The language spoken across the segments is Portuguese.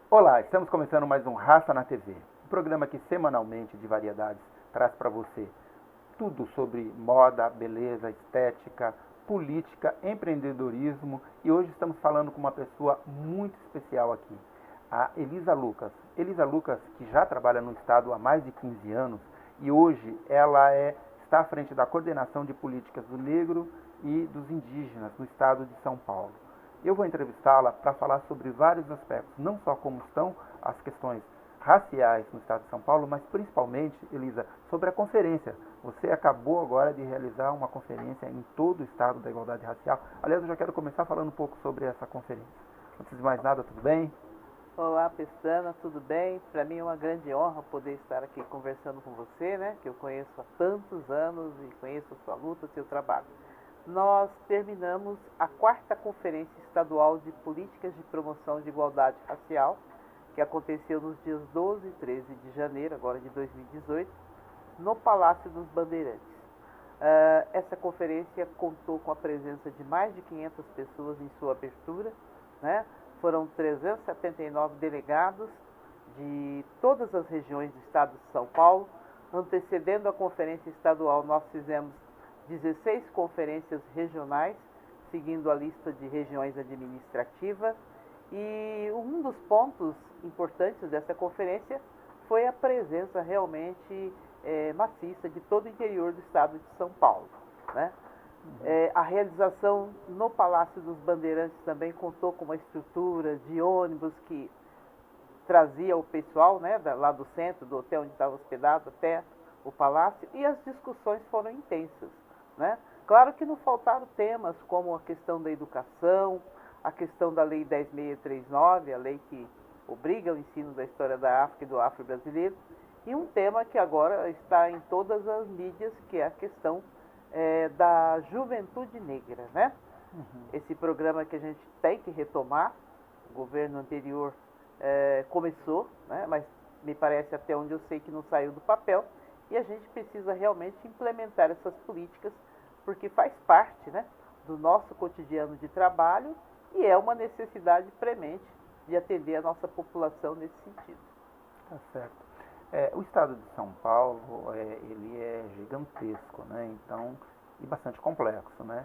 Olá, estamos começando mais um Raça na TV, um programa que semanalmente de variedades traz para você tudo sobre moda, beleza, estética, política, empreendedorismo e hoje estamos falando com uma pessoa muito especial aqui, a Elisa Lucas. Elisa Lucas, que já trabalha no Estado há mais de 15 anos e hoje está à frente da coordenação de políticas do negro e dos indígenas no Estado de São Paulo. Eu vou entrevistá-la para falar sobre vários aspectos, não só como estão as questões raciais no Estado de São Paulo, mas principalmente, Elisa, sobre a conferência. Você acabou agora de realizar uma conferência em todo o Estado da Igualdade Racial. Aliás, eu já quero começar falando um pouco sobre essa conferência. Antes de mais nada, tudo bem? Olá, Pestana, tudo bem? Para mim é uma grande honra poder estar aqui conversando com você, né? Que eu conheço há tantos anos e conheço a sua luta, o seu trabalho. Nós terminamos a quarta Conferência Estadual de Políticas de Promoção de Igualdade Racial, que aconteceu nos dias 12 e 13 de janeiro, agora de 2018, no Palácio dos Bandeirantes. Essa conferência contou com a presença de mais de 500 pessoas em sua abertura, né? Foram 379 delegados de todas as regiões do estado de São Paulo. Antecedendo a conferência estadual, nós fizemos 16 conferências regionais, seguindo a lista de regiões administrativas. E um dos pontos importantes dessa conferência foi a presença realmente maciça de todo o interior do estado de São Paulo, né? A realização no Palácio dos Bandeirantes também contou com uma estrutura de ônibus que trazia o pessoal, né, lá do centro, do hotel onde estava hospedado, até o palácio, e as discussões foram intensas, né? Claro que não faltaram temas como a questão da educação, a questão da Lei 10.639, a lei que obriga o ensino da história da África e do afro-brasileiro, e um tema que agora está em todas as mídias, que é a questão da juventude negra, né? Esse programa que a gente tem que retomar, o governo anterior começou, né? Mas me parece até onde eu sei que não saiu do papel, e a gente precisa realmente implementar essas políticas, porque faz parte, né, do nosso cotidiano de trabalho e é uma necessidade premente de atender a nossa população nesse sentido. Tá certo. O estado de São Paulo, ele é gigantesco, né? Então, e bastante complexo, né?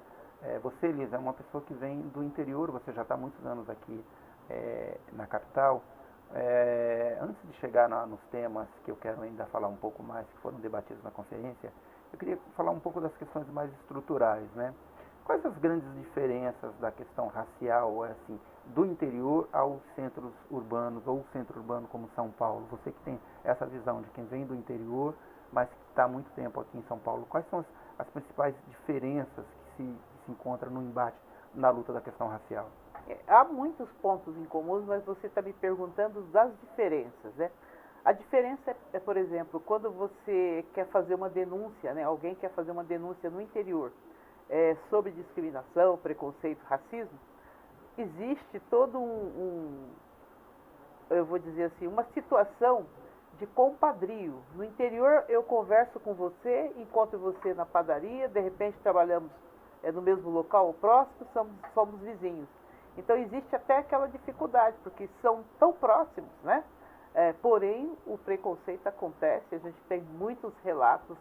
Você, Elisa, é uma pessoa que vem do interior, você já está há muitos anos aqui na capital. Antes de chegar nos temas que eu quero ainda falar um pouco mais, que foram debatidos na conferência, eu queria falar um pouco das questões mais estruturais, né? Quais as grandes diferenças da questão racial, assim, do interior aos centros urbanos, ou centro urbano como São Paulo? Você que tem essa visão de quem vem do interior, mas que está há muito tempo aqui em São Paulo, quais são as principais diferenças que se encontram no embate, na luta da questão racial? Há muitos pontos em comuns, mas você está me perguntando das diferenças, né? A diferença por exemplo, quando você quer fazer uma denúncia, né? Alguém quer fazer uma denúncia no interior sobre discriminação, preconceito, racismo, existe todo eu vou dizer assim, uma situação de compadrio. No interior eu converso com você, encontro você na padaria, de repente trabalhamos no mesmo local ou próximo, somos vizinhos. Então existe até aquela dificuldade, porque são tão próximos, né? Porém, o preconceito acontece, a gente tem muitos relatos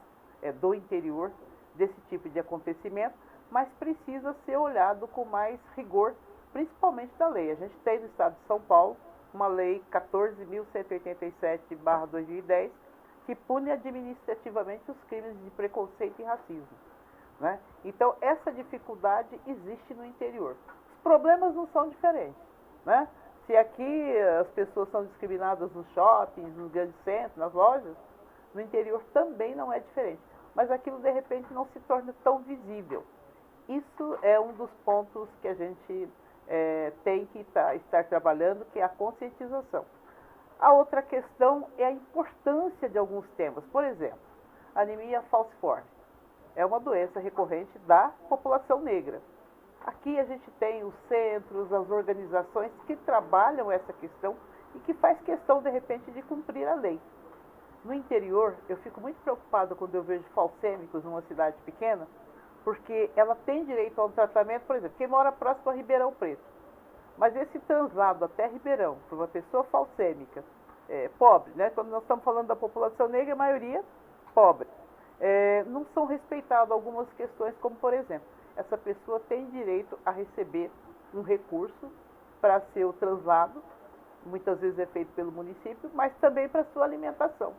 do interior desse tipo de acontecimento, mas precisa ser olhado com mais rigor, principalmente da lei. A gente tem no estado de São Paulo uma lei 14.187/2010 que pune administrativamente os crimes de preconceito e racismo, né? Então, essa dificuldade existe no interior. Os problemas não são diferentes, né? Se aqui as pessoas são discriminadas nos shoppings, nos grandes centros, nas lojas, no interior também não é diferente. Mas aquilo, de repente, não se torna tão visível. Isso é um dos pontos que a gente tem que estar trabalhando, que é a conscientização. A outra questão é a importância de alguns temas. Por exemplo, anemia falciforme é uma doença recorrente da população negra. Aqui a gente tem os centros, as organizações que trabalham essa questão e que faz questão, de repente, de cumprir a lei. No interior, eu fico muito preocupada quando eu vejo falcêmicos numa cidade pequena, porque ela tem direito a um tratamento, por exemplo, quem mora próximo a Ribeirão Preto, Mas esse translado até Ribeirão, para uma pessoa falcêmica, pobre, né? Quando nós estamos falando da população negra, a maioria pobre, não são respeitadas algumas questões, como por exemplo, essa pessoa tem direito a receber um recurso para seu translado, muitas vezes é feito pelo município, mas também para sua alimentação.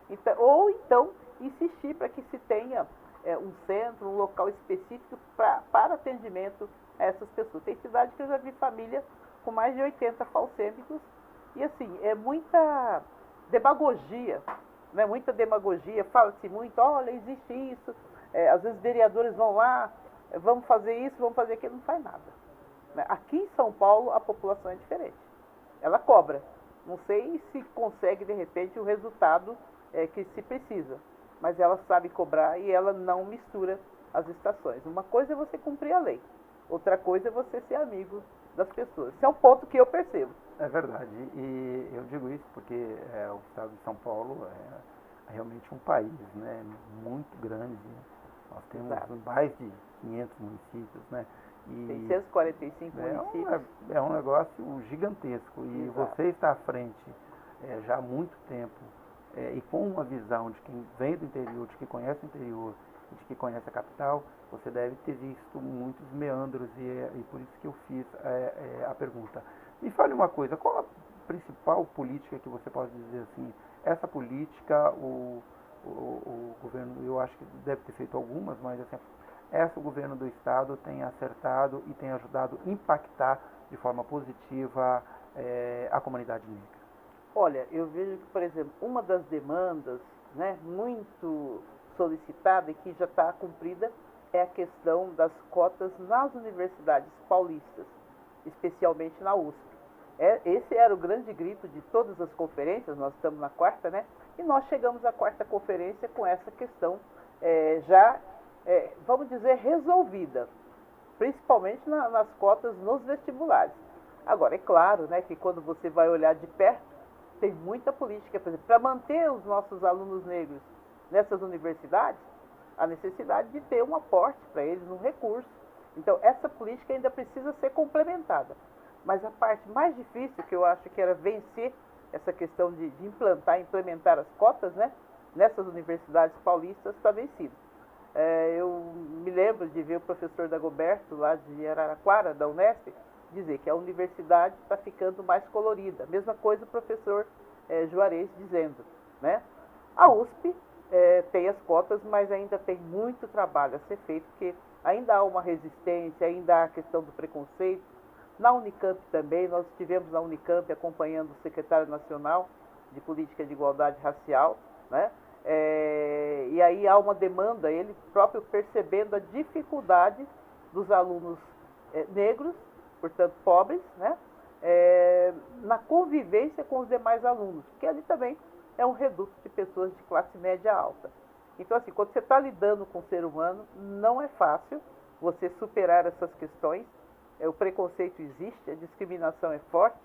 Então, ou então insistir para que se tenha um centro, um local específico para atendimento a essas pessoas. Tem cidade que eu já vi família com mais de 80 falcêmicos e assim, é muita demagogia, né? Muita demagogia, fala-se muito, olha, existe isso, às vezes vereadores vão lá, vamos fazer isso, vamos fazer aquilo, não faz nada. Né? Aqui em São Paulo a população é diferente, ela cobra, não sei se consegue de repente o resultado que se precisa, mas ela sabe cobrar e ela não mistura as estações. Uma coisa é você cumprir a lei, outra coisa é você ser amigo das pessoas. Esse é um ponto que eu percebo. É verdade, e eu digo isso porque o estado de São Paulo é realmente um país, né, muito grande. Nós temos mais de 500 municípios, né? E 645 municípios. É um negócio gigantesco e você está à frente já há muito tempo e com uma visão de quem vem do interior, de quem conhece o interior, de quem conhece a capital, você deve ter visto muitos meandros e por isso que eu fiz a pergunta. Me fale uma coisa, qual a principal política que você pode dizer assim, essa política, o governo, eu acho que deve ter feito algumas, mas assim, o governo do estado tem acertado e tem ajudado a impactar de forma positiva a comunidade negra? Olha, eu vejo que, por exemplo, uma das demandas, né, muito solicitada e que já está cumprida é a questão das cotas nas universidades paulistas, especialmente na USP. Esse era o grande grito de todas as conferências, nós estamos na quarta, né? E nós chegamos à quarta conferência com essa questão vamos dizer, resolvida, principalmente nas cotas nos vestibulares. Agora, é claro, né, que quando você vai olhar de perto, tem muita política, por exemplo, para manter os nossos alunos negros nessas universidades, a necessidade de ter um aporte para eles, um recurso. Então, essa política ainda precisa ser complementada. Mas a parte mais difícil, que eu acho que era vencer essa questão de implementar as cotas, né, nessas universidades paulistas, está vencida. Eu me lembro de ver o professor Dagoberto, lá de Araraquara, da Unesp, dizer que a universidade está ficando mais colorida. Mesma coisa o professor Juarez dizendo. Né? A USP tem as cotas, mas ainda tem muito trabalho a ser feito, porque ainda há uma resistência, ainda há a questão do preconceito. Na Unicamp também, nós estivemos na Unicamp acompanhando o secretário nacional de Política de Igualdade Racial, né? E aí há uma demanda, ele próprio percebendo a dificuldade dos alunos negros, portanto pobres, né? Na convivência com os demais alunos, que ali também é um reduto de pessoas de classe média alta. Então, assim, quando você está lidando com o ser humano, não é fácil você superar essas questões. O preconceito existe, a discriminação é forte,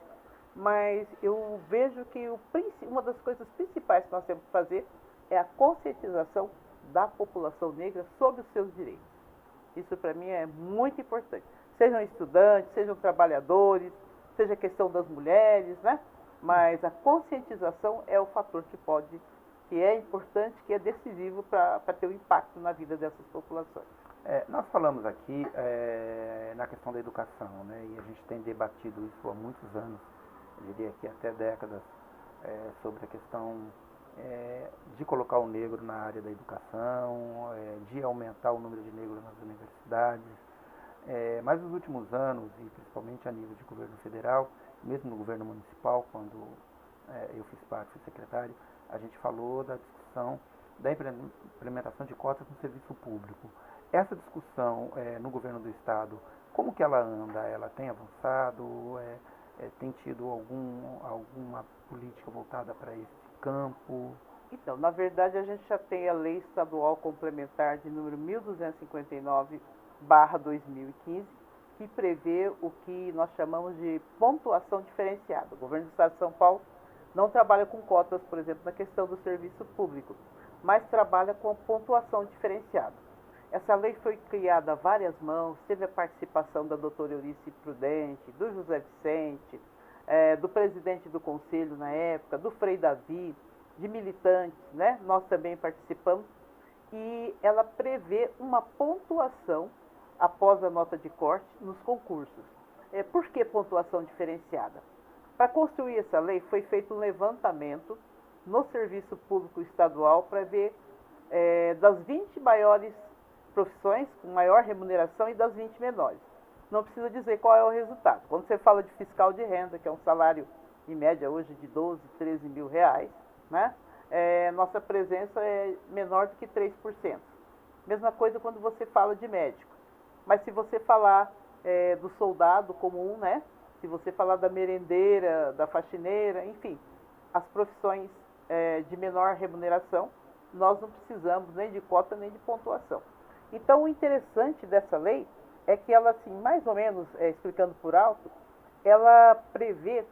mas eu vejo que uma das coisas principais que nós temos que fazer é a conscientização da população negra sobre os seus direitos. Isso para mim é muito importante. Sejam estudantes, sejam trabalhadores, seja a questão das mulheres, né? Mas a conscientização é o fator que é importante, que é decisivo para ter um impacto na vida dessas populações. Nós falamos aqui na questão da educação, né? E a gente tem debatido isso há muitos anos, eu diria que até décadas, sobre a questão de colocar o negro na área da educação, de aumentar o número de negros nas universidades. Mas nos últimos anos, e principalmente a nível de governo federal, mesmo no governo municipal, quando eu fiz parte, fui secretário, a gente falou da discussão da implementação de cotas no serviço público. Essa discussão no governo do estado, como que ela anda? Ela tem avançado? Tem tido alguma política voltada para esse campo? Então, na verdade, a gente já tem a Lei Estadual Complementar de número 1259/2015, que prevê o que nós chamamos de pontuação diferenciada. O governo do estado de São Paulo não trabalha com cotas, por exemplo, na questão do serviço público, mas trabalha com pontuação diferenciada. Essa lei foi criada a várias mãos, teve a participação da doutora Eurice Prudente, do José Vicente, do presidente do conselho na época, do Frei Davi, de militantes, né? Nós também participamos, e ela prevê uma pontuação após a nota de corte nos concursos. Por que pontuação diferenciada? Para construir essa lei foi feito um levantamento no serviço público estadual para ver das 20 maiores profissões com maior remuneração e das 20 menores. Não precisa dizer qual é o resultado. Quando você fala de fiscal de renda, que é um salário em média hoje de 12, 13 mil reais, né? Nossa presença é menor do que 3%. Mesma coisa quando você fala de médico. Mas se você falar do soldado comum, né? Se você falar da merendeira, da faxineira, enfim, as profissões de menor remuneração, nós não precisamos nem de cota nem de pontuação. Então, o interessante dessa lei é que ela, assim, mais ou menos, explicando por alto, ela prevê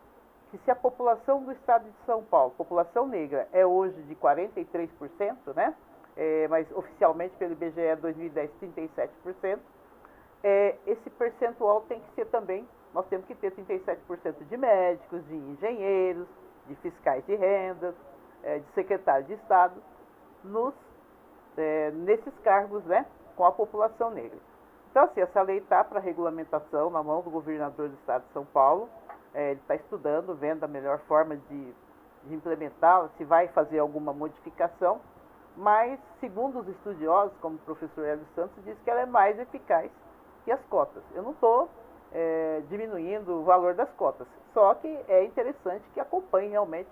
que se a população do estado de São Paulo, população negra, é hoje de 43%, né? Mas oficialmente pelo IBGE 2010, 37%, esse percentual tem que ser também, nós temos que ter 37% de médicos, de engenheiros, de fiscais de rendas, de secretários de Estado, nesses cargos, né, com a população negra. Então, assim, essa lei está para regulamentação na mão do governador do estado de São Paulo. Ele está estudando, vendo a melhor forma de implementá-la, se vai fazer alguma modificação, mas, segundo os estudiosos, como o professor Hélio Santos, diz que ela é mais eficaz que as cotas. Eu não estou diminuindo o valor das cotas, só que é interessante que acompanhe realmente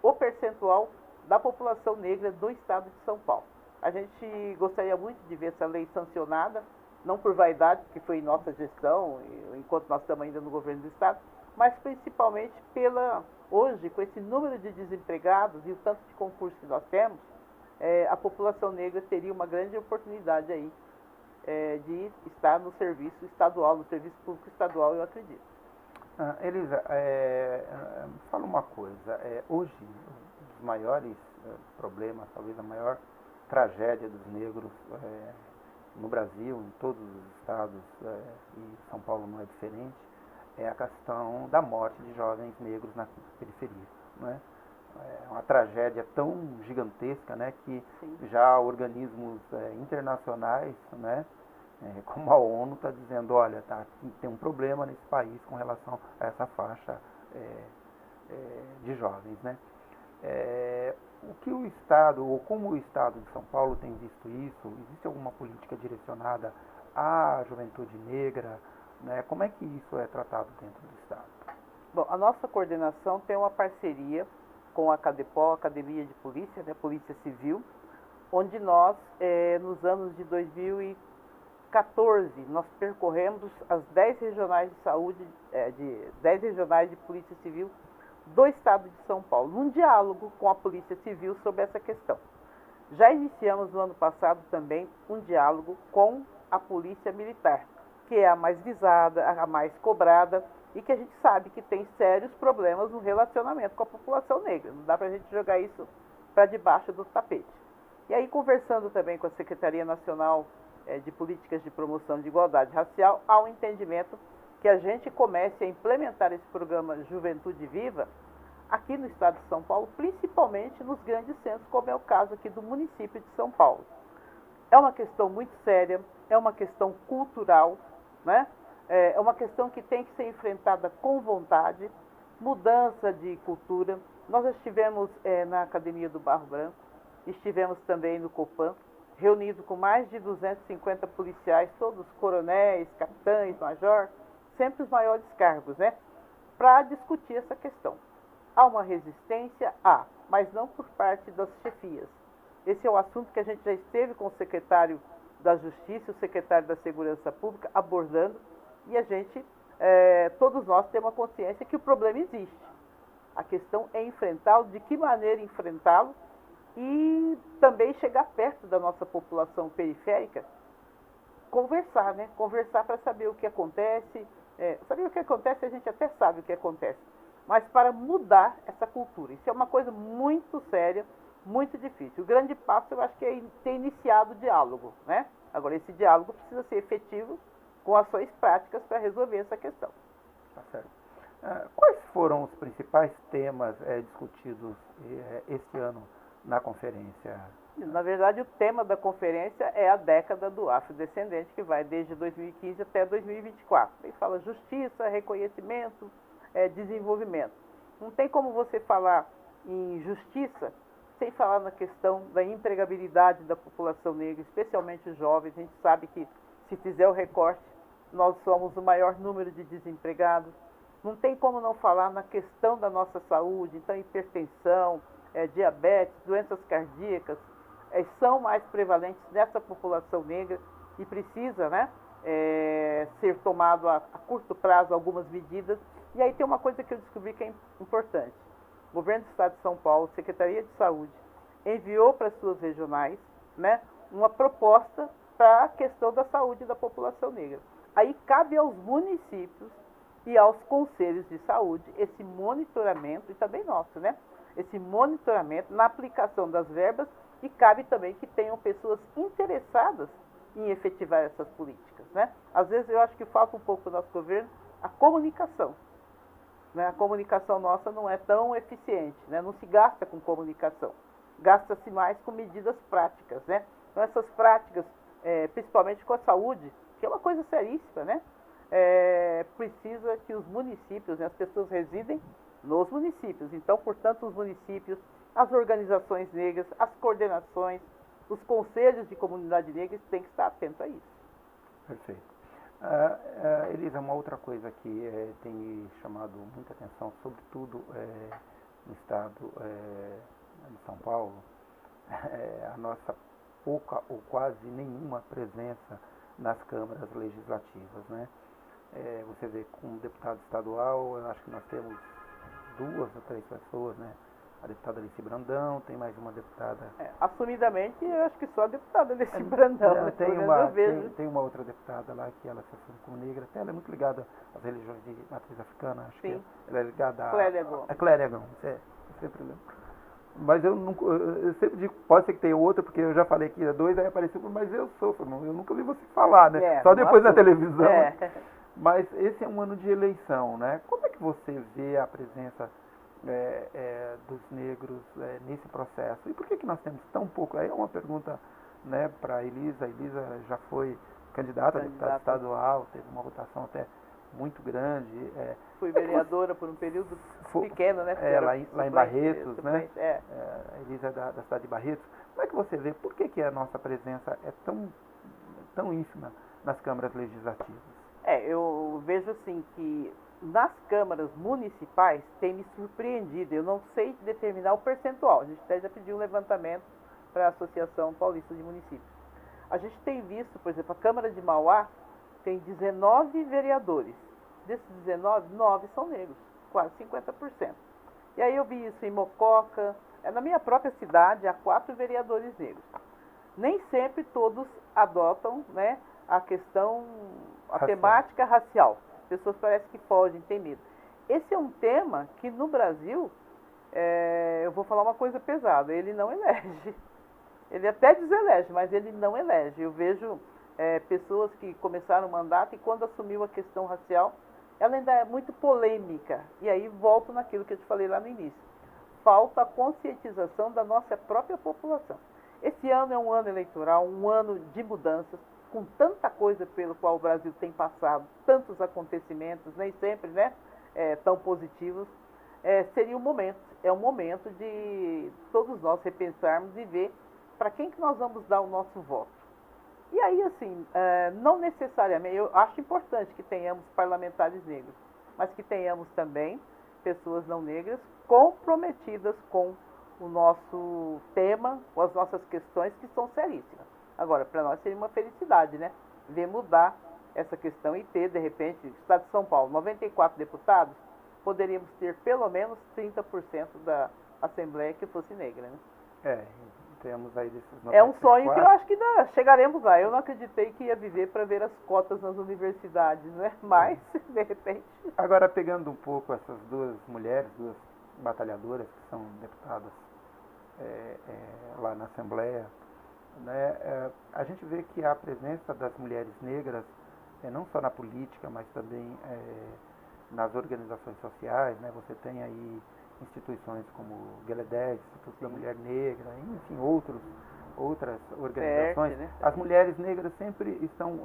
o percentual da população negra do estado de São Paulo. A gente gostaria muito de ver essa lei sancionada, não por vaidade, que foi em nossa gestão, enquanto nós estamos ainda no governo do estado, mas principalmente hoje, com esse número de desempregados e o tanto de concursos que nós temos, a população negra teria uma grande oportunidade aí de estar no serviço estadual, no serviço público estadual, eu acredito. Elisa, fala uma coisa. Hoje, um dos maiores problemas, talvez a maior tragédia dos negros no Brasil, em todos os estados, e São Paulo não é diferente, é a questão da morte de jovens negros na periferia, né? É uma tragédia tão gigantesca, né, que Sim. já organismos internacionais, né, como a ONU está dizendo, olha, tem um problema nesse país com relação a essa faixa de jovens, né? O que o Estado, ou como o Estado de São Paulo tem visto isso? Existe alguma política direcionada à juventude negra, né? Como é que isso é tratado dentro do Estado? Bom, a nossa coordenação tem uma parceria com a CADEPOL, Academia de Polícia, né, Polícia Civil, onde nós, nos anos de 2014, nós percorremos as 10 regionais de saúde, 10 regionais de Polícia Civil do estado de São Paulo, num diálogo com a Polícia Civil sobre essa questão. Já iniciamos no ano passado também um diálogo com a Polícia Militar, que é a mais visada, a mais cobrada, e que a gente sabe que tem sérios problemas no relacionamento com a população negra. Não dá para a gente jogar isso para debaixo do tapete. E aí, conversando também com a Secretaria Nacional de Políticas de Promoção de Igualdade Racial, há um entendimento que a gente comece a implementar esse programa Juventude Viva aqui no estado de São Paulo, principalmente nos grandes centros, como é o caso aqui do município de São Paulo. É uma questão muito séria, é uma questão cultural, né? É uma questão que tem que ser enfrentada com vontade, mudança de cultura. Nós estivemos na Academia do Barro Branco, estivemos também no Copan, reunido com mais de 250 policiais, todos coronéis, capitães, major, sempre os maiores cargos, né? Para discutir essa questão. Há uma resistência? Há, mas não por parte das chefias. Esse é um assunto que a gente já esteve com o secretário da Justiça, o secretário da Segurança Pública, abordando, e a gente, todos nós temos a consciência que o problema existe. A questão é enfrentá-lo, de que maneira enfrentá-lo, e também chegar perto da nossa população periférica, conversar, né? Conversar para saber o que acontece. Saber o que acontece, a gente até sabe o que acontece, mas para mudar essa cultura. Isso é uma coisa muito séria, muito difícil. O grande passo, eu acho que é ter iniciado o diálogo, né? Agora, esse diálogo precisa ser efetivo com ações práticas para resolver essa questão. Tá certo. Quais foram os principais temas discutidos este ano na conferência? Na verdade, o tema da conferência é a década do afrodescendente, que vai desde 2015 até 2024. Ele fala justiça, reconhecimento, desenvolvimento. Não tem como você falar em justiça sem falar na questão da empregabilidade da população negra, especialmente os jovens. A gente sabe que, se fizer o recorte, nós somos o maior número de desempregados. Não tem como não falar na questão da nossa saúde. Então, hipertensão, diabetes, doenças cardíacas, são mais prevalentes nessa população negra e precisa, né, ser tomado a curto prazo algumas medidas. E aí tem uma coisa que eu descobri que é importante. O Governo do Estado de São Paulo, Secretaria de Saúde, enviou para as suas regionais, né, uma proposta para a questão da saúde da população negra. Aí cabe aos municípios e aos conselhos de saúde esse monitoramento, e também nosso, né, esse monitoramento na aplicação das verbas, e cabe também que tenham pessoas interessadas em efetivar essas políticas, né? Às vezes eu acho que falta um pouco do nosso governo a comunicação, né? A comunicação nossa não é tão eficiente, né? Não se gasta com comunicação, gasta-se mais com medidas práticas, né? Então essas práticas, principalmente com a saúde, que é uma coisa seríssima, né? Precisa que os municípios, né, as pessoas residem nos municípios, então, portanto, os municípios, as organizações negras, as coordenações, os conselhos de comunidade negra têm que estar atentos a isso. Perfeito. Elisa, uma outra coisa que tem me chamado muita atenção, sobretudo no estado de São Paulo, a nossa pouca ou quase nenhuma presença nas câmaras legislativas, né? Você vê, como deputado estadual, eu acho que nós temos 2 ou 3 pessoas, né? A deputada Alice Brandão, tem mais uma deputada... Assumidamente, eu acho que só a deputada Alice Brandão. Né? Tem uma outra deputada lá que ela se assume como negra, até ela é muito ligada às religiões de matriz africana, acho Sim. que ela é ligada a... Clélia Gomes. A Clélia Gomes, eu sempre lembro. Mas eu sempre digo, pode ser que tenha outra, porque eu já falei que 2, aí apareceu, mas eu sofro, eu nunca vi você falar, né? Só depois na televisão. Mas esse é um ano de eleição, né? Como é que você vê a presença dos negros nesse processo? E por que nós temos tão pouco? Aí é uma pergunta, né, para a Elisa. A Elisa já foi candidata a deputada estadual, teve uma votação até muito grande. Fui vereadora por um período pequeno, né? Lá em Barretos, né? A Elisa é da cidade de Barretos. Como é que você vê, por que a nossa presença é tão ínfima nas câmaras legislativas? Eu vejo assim que nas câmaras municipais tem me surpreendido. Eu não sei determinar o percentual. A gente até já pediu um levantamento para a Associação Paulista de Municípios. A gente tem visto, por exemplo, a Câmara de Mauá tem 19 vereadores. Desses 19, 9 são negros, quase 50%. E aí eu vi isso em Mococa. Na minha própria cidade há 4 vereadores negros. Nem sempre todos adotam, né, a questão, a temática racial. As pessoas parecem que fogem, têm medo. Esse é um tema que no Brasil, eu vou falar uma coisa pesada, ele não elege. Ele até deselege, mas ele não elege. Eu vejo pessoas que começaram o mandato e quando assumiu a questão racial, ela ainda é muito polêmica. E aí volto naquilo que eu te falei lá no início. Falta a conscientização da nossa própria população. Esse ano é um ano eleitoral, um ano de mudanças, com tanta coisa pelo qual o Brasil tem passado, tantos acontecimentos, nem sempre, né, tão positivos, seria um momento, é um momento de todos nós repensarmos e ver para quem que nós vamos dar o nosso voto. E aí, assim, não necessariamente, eu acho importante que tenhamos parlamentares negros, mas que tenhamos também pessoas não negras comprometidas com o nosso tema, com as nossas questões que são seríssimas. Agora, para nós seria uma felicidade, né? Ver mudar essa questão e ter, de repente, o Estado de São Paulo, 94 deputados, poderíamos ter pelo menos 30% da Assembleia que fosse negra, né? Temos aí desses 94. É um sonho que eu acho que chegaremos lá. Eu não acreditei que ia viver para ver as cotas nas universidades, né? Mas, de repente... Agora, pegando um pouco essas 2 mulheres, 2 batalhadoras que são deputadas lá na Assembleia, né, a gente vê que a presença das mulheres negras, não só na política, mas também nas organizações sociais, né? Você tem aí instituições como o Gueledés, Instituto da Mulher Negra, enfim, outras organizações. Né? As mulheres negras sempre estão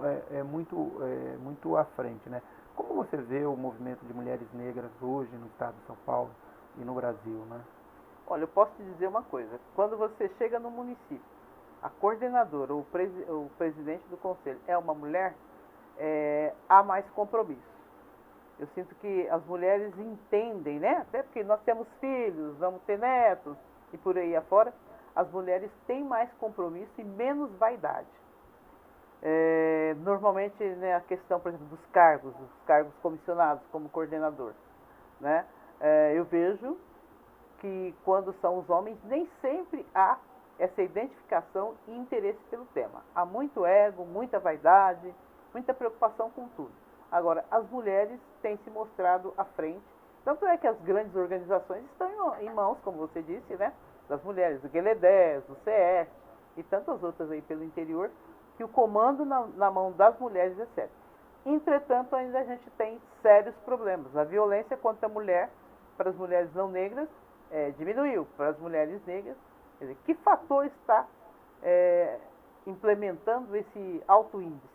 muito à frente, né? Como você vê o movimento de mulheres negras hoje no estado de São Paulo e no Brasil, né? Olha, eu posso te dizer uma coisa. Quando você chega no município, a coordenadora ou o presidente do conselho é uma mulher, há mais compromisso. Eu sinto que as mulheres entendem, né? Até porque nós temos filhos, vamos ter netos e por aí afora. As mulheres têm mais compromisso e menos vaidade. Normalmente, né, a questão, por exemplo, dos cargos comissionados como coordenador, né? Eu vejo que quando são os homens, nem sempre há essa identificação e interesse pelo tema. Há muito ego, muita vaidade, muita preocupação com tudo. Agora, as mulheres têm se mostrado à frente, tanto é que as grandes organizações estão em mãos, como você disse, né, das mulheres, do Gueledés, do CES e tantas outras aí pelo interior, que o comando na mão das mulheres é sério. Entretanto, ainda a gente tem sérios problemas. A violência contra a mulher, para as mulheres não negras, diminuiu. Para as mulheres negras, quer dizer, que fator está implementando esse alto índice?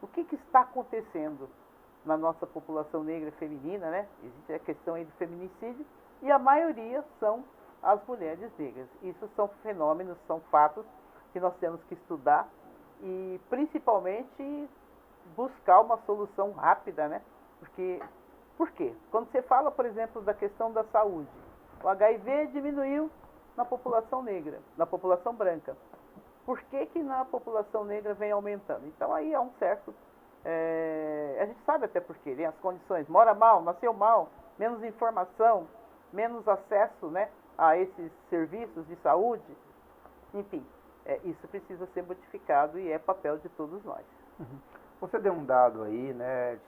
O que está acontecendo na nossa população negra feminina, né? Existe a questão aí do feminicídio e a maioria são as mulheres negras. Isso são fenômenos, são fatos que nós temos que estudar e principalmente buscar uma solução rápida, né? Por quê? Quando você fala, por exemplo, da questão da saúde, o HIV diminuiu na população negra, na população branca. Por que na população negra vem aumentando? Então aí é um certo... a gente sabe até por quê, né? As condições. Mora mal, nasceu mal, menos informação, menos acesso, né, a esses serviços de saúde. Enfim, isso precisa ser modificado e é papel de todos nós. Uhum. Você deu um dado aí, né,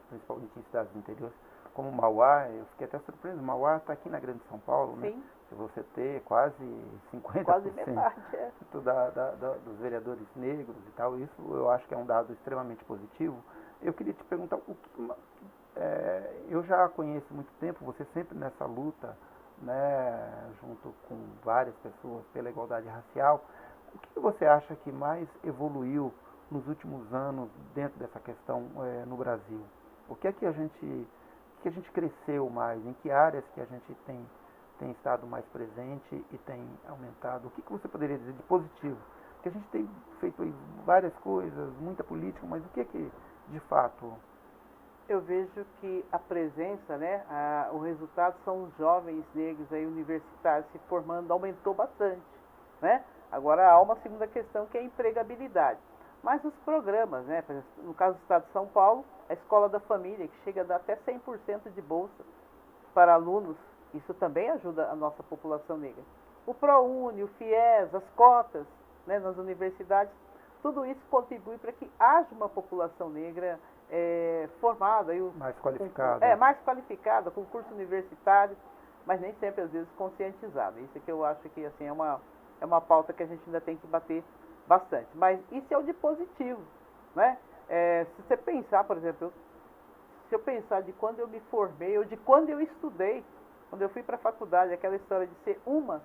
principalmente em cidades do interior, como Mauá. Eu fiquei até surpreso. Mauá está aqui na Grande São Paulo, né? Sim. Se você ter quase 50% quase metade, dos vereadores negros e tal, isso eu acho que é um dado extremamente positivo. Eu queria te perguntar, eu já conheço há muito tempo, você sempre nessa luta, né, junto com várias pessoas pela igualdade racial. O que você acha que mais evoluiu nos últimos anos dentro dessa questão no Brasil? O que é que a gente cresceu mais? Em que áreas que a gente tem estado mais presente e tem aumentado? O que você poderia dizer de positivo? Porque a gente tem feito aí várias coisas, muita política, mas o que é que, de fato... Eu vejo que a presença, né, o resultado são os jovens negros aí universitários se formando, aumentou bastante, né? Agora há uma segunda questão que é a empregabilidade. Mas os programas, né, por exemplo, no caso do estado de São Paulo, a Escola da Família, que chega a dar até 100% de bolsa para alunos, isso também ajuda a nossa população negra. O ProUni, o FIES, as cotas, né, nas universidades, tudo isso contribui para que haja uma população negra formada. Mais qualificada. Mais qualificada, com curso universitário, mas nem sempre, às vezes, conscientizada. Isso é que eu acho que assim, é uma pauta que a gente ainda tem que bater bastante. Mas isso é o de positivo, né? Se você pensar, por exemplo, se eu pensar de quando eu me formei, ou de quando eu estudei, quando eu fui para a faculdade, aquela história de ser uma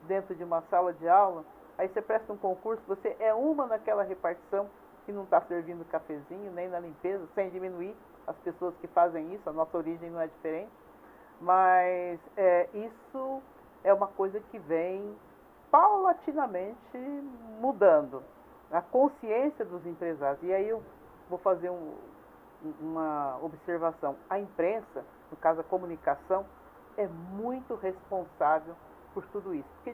dentro de uma sala de aula, aí você presta um concurso, você é uma naquela repartição que não está servindo cafezinho, nem na limpeza, sem diminuir as pessoas que fazem isso, a nossa origem não é diferente, mas isso é uma coisa que vem paulatinamente mudando a consciência dos empresários. E aí eu vou fazer uma observação. A imprensa, no caso a comunicação, é muito responsável por tudo isso, porque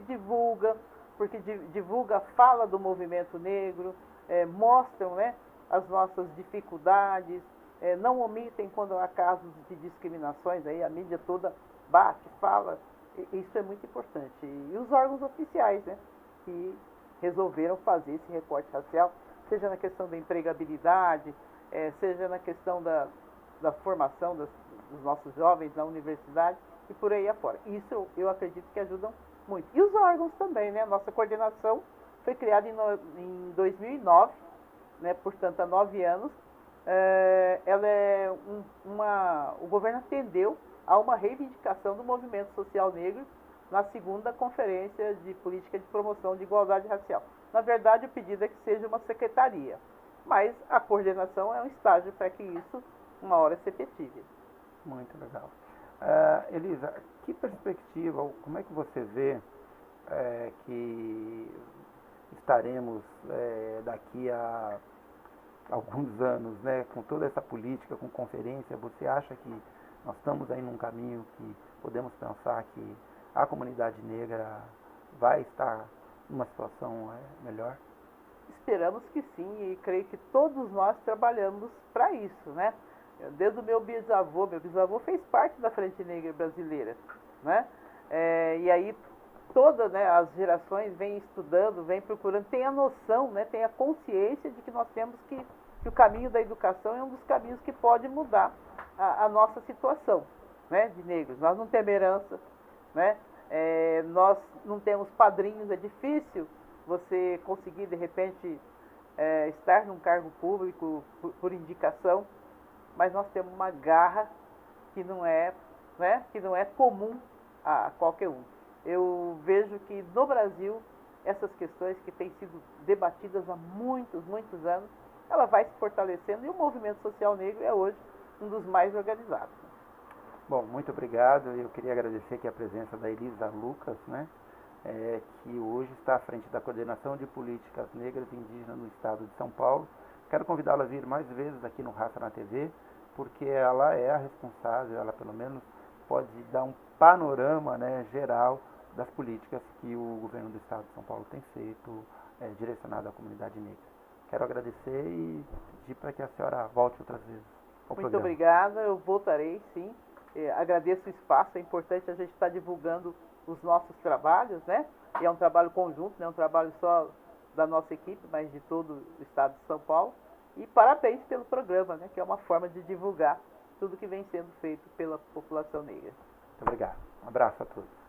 divulga a fala do movimento negro, mostram, né, as nossas dificuldades, não omitem quando há casos de discriminações, aí a mídia toda bate, fala, isso é muito importante. E os órgãos oficiais, né, que resolveram fazer esse recorte racial, seja na questão da empregabilidade, seja na questão da formação dos nossos jovens na universidade e por aí afora. Isso eu acredito que ajudam muito. E os órgãos também, né? A nossa coordenação foi criada em 2009, né, portanto há 9 anos. Ela é o governo atendeu a uma reivindicação do movimento social negro na segunda Conferência de Política de Promoção de Igualdade Racial. Na verdade, o pedido é que seja uma secretaria, mas a coordenação é um estágio para que isso, uma hora, se efetive. Muito legal. Elisa, que perspectiva, ou como é que você vê que estaremos daqui a alguns anos, né, com toda essa política, com conferência? Você acha que nós estamos aí num caminho que podemos pensar que a comunidade negra vai estar numa situação melhor? Esperamos que sim, e creio que todos nós trabalhamos para isso, né? Desde o meu bisavô fez parte da Frente Negra Brasileira, né? E aí todas, né, as gerações vêm estudando, vêm procurando, tem a noção, né, tem a consciência de que nós temos que o caminho da educação é um dos caminhos que pode mudar a nossa situação, né, de negros. Nós não temos herança, né? Nós não temos padrinhos, é difícil você conseguir, de repente, estar num cargo público por indicação, mas nós temos uma garra que não é, né, que não é comum a qualquer um. Eu vejo que no Brasil, essas questões que têm sido debatidas há muitos, muitos anos, ela vai se fortalecendo, e o movimento social negro é hoje um dos mais organizados. Bom, muito obrigado. Eu queria agradecer aqui a presença da Elisa Lucas, né, que hoje está à frente da Coordenação de Políticas Negras e Indígenas no Estado de São Paulo. Quero convidá-la a vir mais vezes aqui no Raça na TV, porque ela é a responsável, ela pelo menos pode dar um panorama, né, geral das políticas que o governo do Estado de São Paulo tem feito, direcionado à comunidade negra. Quero agradecer e pedir para que a senhora volte outras vezes ao programa. Muito obrigada, eu voltarei, sim. Agradeço o espaço, é importante a gente estar divulgando os nossos trabalhos, né? E é um trabalho conjunto, não é um trabalho só da nossa equipe, mas de todo o Estado de São Paulo. E parabéns pelo programa, né? Que é uma forma de divulgar tudo que vem sendo feito pela população negra. Muito obrigado. Um abraço a todos.